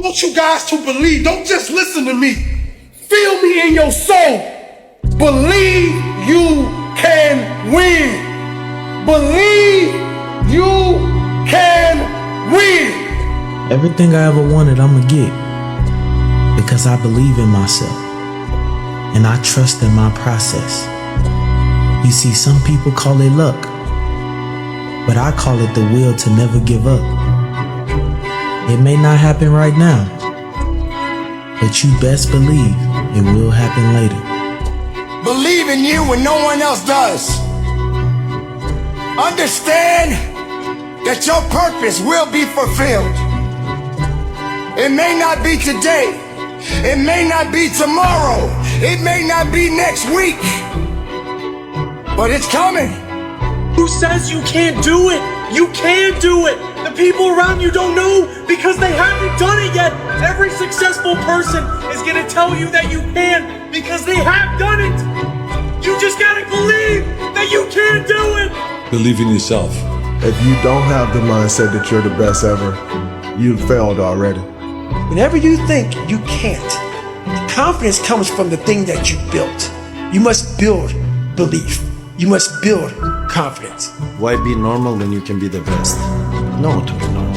want you guys to believe. Don't just listen to me. Feel me in your soul. Believe you can win. Believe you can win. Everything I ever wanted, I'ma get. Because I believe in myself. And I trust in my process. You see, some people call it luck. But I call it the will to never give up. It may not happen right now, but you best believe it will happen later. Believe in you when no one else does. Understand that your purpose will be fulfilled. It may not be today. It may not be tomorrow. It may not be next week. But it's coming. Who says you can't do it? You can do it. The people around you don't know because they haven't done it yet. Every successful person is gonna tell you that you can because they have done it. You just gotta believe that you can do it. Believe in yourself. If you don't have the mindset that you're the best ever, you've failed already. Whenever you think you can't, confidence comes from the thing that you built. You must build belief. You must build confidence. Why be normal when you can be the best? No, to be normal.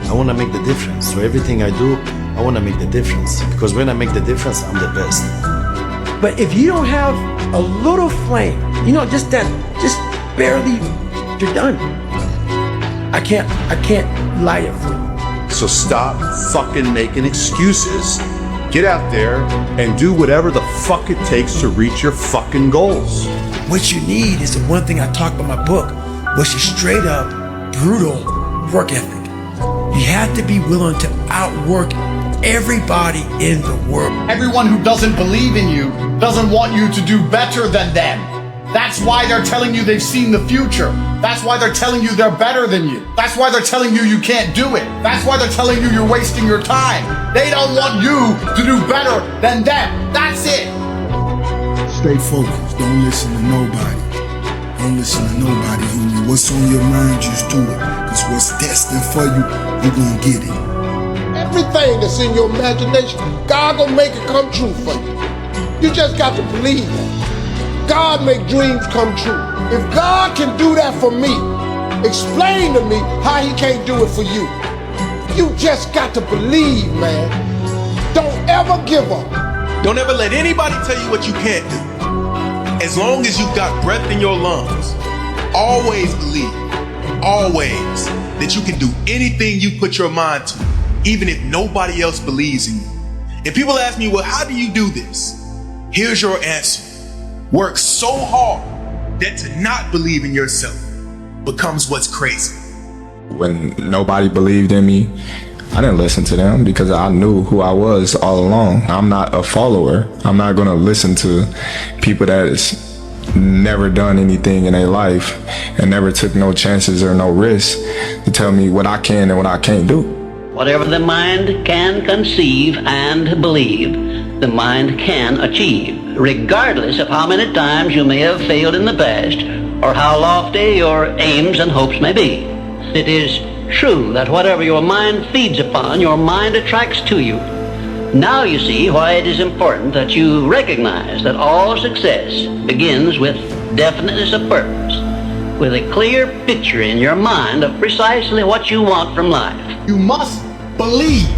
I want to make the difference. So everything I do, I want to make the difference. Because when I make the difference, I'm the best. But if you don't have a little flame, just barely, you're done. I can't lie it for you. So stop fucking making excuses. Get out there and do whatever the fuck it takes to reach your fucking goals. What you need is the one thing I talk about in my book, which is straight up, brutal work ethic. You have to be willing to outwork everybody in the world. Everyone who doesn't believe in you doesn't want you to do better than them. That's why they're telling you they've seen the future. That's why they're telling you they're better than you. That's why they're telling you you can't do it. That's why they're telling you you're wasting your time. They don't want you to do better than them. That's it. Stay focused. Don't listen to nobody. Don't listen to nobody, homie. What's on your mind, just do it. Because what's destined for you, you're going to get it. Everything that's in your imagination, God gonna make it come true for you. You just got to believe that. God make dreams come true. If God can do that for me, explain to me how he can't do it for you. You just got to believe, man. Don't ever give up. Don't ever let anybody tell you what you can't do. As long as you've got breath in your lungs, always believe, always, that you can do anything you put your mind to, even if nobody else believes in you. If people ask me, well, how do you do this? Here's your answer. Work so hard that to not believe in yourself becomes what's crazy. When nobody believed in me, I didn't listen to them because I knew who I was all along. I'm not a follower. I'm not going to listen to people that has never done anything in their life and never took no chances or no risks to tell me what I can and what I can't do. Whatever the mind can conceive and believe, the mind can achieve, regardless of how many times you may have failed in the past or how lofty your aims and hopes may be. It is true that whatever your mind feeds upon, your mind attracts to you. Now you see why it is important that you recognize that all success begins with definiteness of purpose, with a clear picture in your mind of precisely what you want from life. You must believe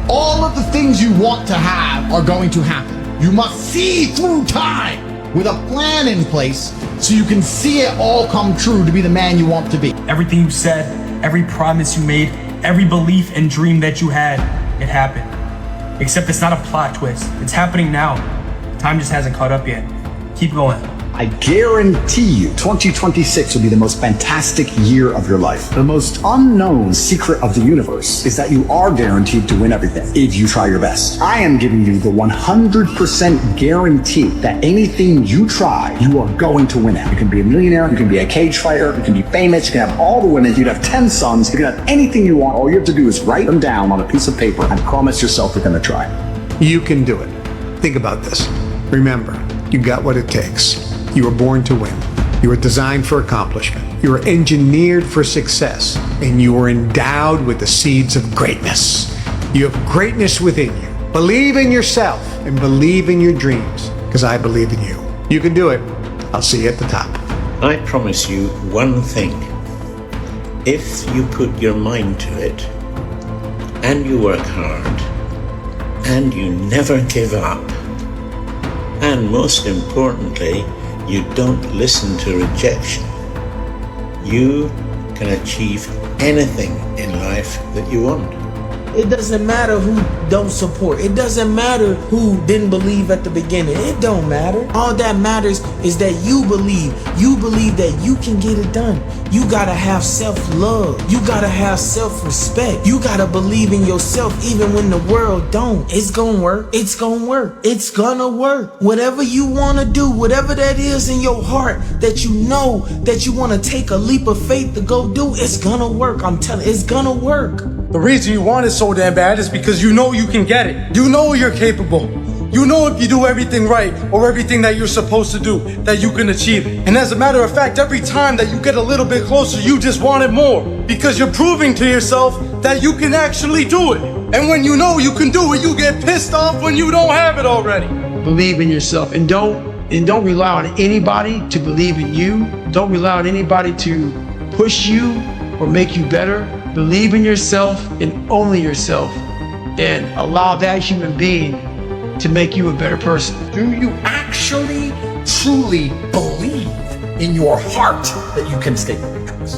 all of the things you want to have are going to happen. You must see through time with a plan in place so you can see it all come true to be the man you want to be. Everything you said, every promise you made, every belief and dream that you had, it happened. Except it's not a plot twist. It's happening now. Time just hasn't caught up yet. Keep going. I guarantee you 2026 will be the most fantastic year of your life. The most unknown secret of the universe is that you are guaranteed to win everything if you try your best. I am giving you the 100% guarantee that anything you try, you are going to win at. You can be a millionaire, you can be a cage fighter, you can be famous, you can have all the women, you can have 10 sons, you can have anything you want. All you have to do is write them down on a piece of paper and promise yourself you're going to try. You can do it. Think about this. Remember, you got what it takes. You were born to win. You were designed for accomplishment. You were engineered for success. And you were endowed with the seeds of greatness. You have greatness within you. Believe in yourself and believe in your dreams, because I believe in you. You can do it. I'll see you at the top. I promise you one thing. If you put your mind to it, and you work hard, and you never give up, and most importantly, you don't listen to rejection, you can achieve anything in life that you want. It doesn't matter who don't support. It doesn't matter who didn't believe at the beginning. It don't matter. All that matters is that you believe. You believe that you can get it done. You gotta have self-love. You gotta have self-respect. You gotta believe in yourself even when the world don't. It's gonna work. It's gonna work. It's gonna work. Whatever you wanna do, whatever that is in your heart that you know that you wanna take a leap of faith to go do, it's gonna work. I'm telling you, it's gonna work. The reason you want it so damn bad is because you know you can get it. You know you're capable. You know if you do everything right or everything that you're supposed to do, that you can achieve it. And as a matter of fact, every time that you get a little bit closer, you just want it more. Because you're proving to yourself that you can actually do it. And when you know you can do it, you get pissed off when you don't have it already. Believe in yourself and don't rely on anybody to believe in you. Don't rely on anybody to push you or make you better. Believe in yourself and only yourself, and allow that human being to make you a better person. Do you actually, truly believe in your heart that you can stay with your dreams?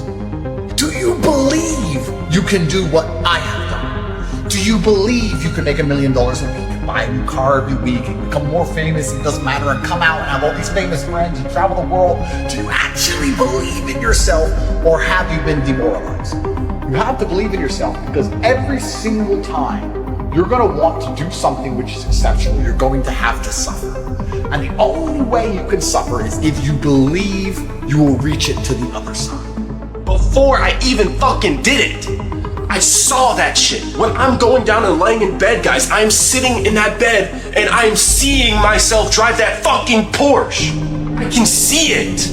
Do you believe you can do what I have done? Do you believe you can make $1 million a week, buy a new car every week, and become more famous, it doesn't matter, and come out and have all these famous friends and travel the world? Do you actually believe in yourself, or have you been demoralized? You have to believe in yourself, because every single time you're going to want to do something which is exceptional, you're going to have to suffer. And the only way you can suffer is if you believe you will reach it to the other side. Before I even fucking did it, I saw that shit. When I'm going down and laying in bed, guys, I'm sitting in that bed and I'm seeing myself drive that fucking Porsche. I can see it.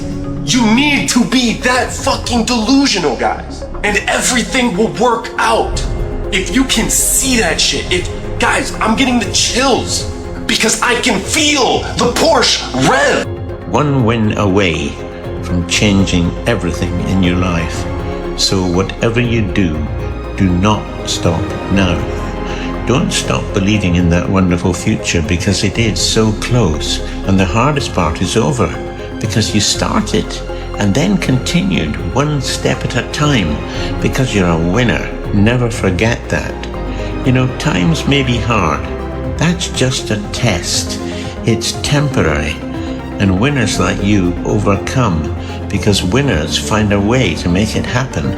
You need to be that fucking delusional, guys. And everything will work out. If you can see that shit, guys, I'm getting the chills because I can feel the Porsche rev. One win away from changing everything in your life. So whatever you do not stop now. Don't stop believing in that wonderful future, because it is so close, and the hardest part is over because you started and then continued one step at a time, because you're a winner. Never forget that. You know, times may be hard. That's just a test. It's temporary. And winners like you overcome, because winners find a way to make it happen.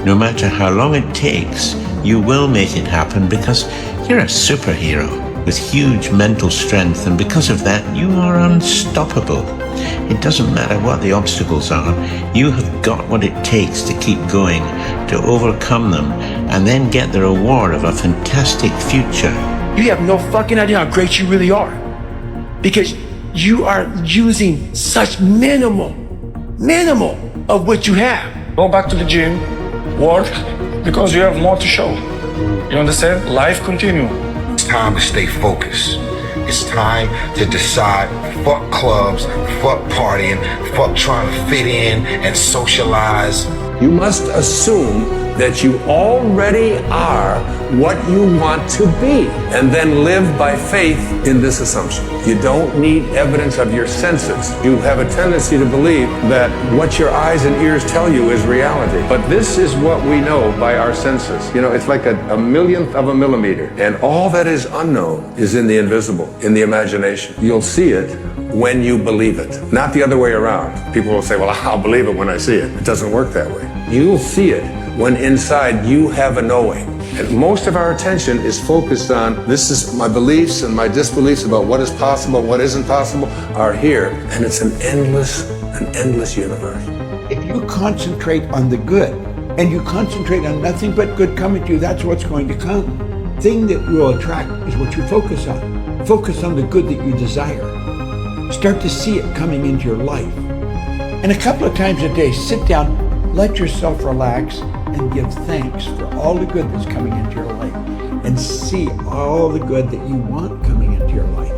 No matter how long it takes, you will make it happen, because you're a superhero with huge mental strength, and because of that, you are unstoppable. It doesn't matter what the obstacles are, you have got what it takes to keep going, to overcome them, and then get the reward of a fantastic future. You have no fucking idea how great you really are, because you are using such minimal of what you have. Go back to the gym, work, because you have more to show. You understand? Life continue. It's time to stay focused. It's time to decide, fuck clubs, fuck partying, fuck trying to fit in and socialize. You must assume that you already are what you want to be, and then live by faith in this assumption. You don't need evidence of your senses. You have a tendency to believe that what your eyes and ears tell you is reality. But this is what we know by our senses. You know, it's like a millionth of a millimeter, and all that is unknown is in the invisible, in the imagination. You'll see it when you believe it, not the other way around. People will say, well, I'll believe it when I see it. It doesn't work that way. You'll see it when inside you have a knowing. And most of our attention is focused on, this is my beliefs and my disbeliefs about what is possible, what isn't possible, are here. And it's an endless universe. If you concentrate on the good, and you concentrate on nothing but good coming to you, that's what's going to come. The thing that will attract is what you focus on. Focus on the good that you desire. Start to see it coming into your life. And a couple of times a day, sit down, let yourself relax, and give thanks for all the good that's coming into your life. and see all the good that you want coming into your life.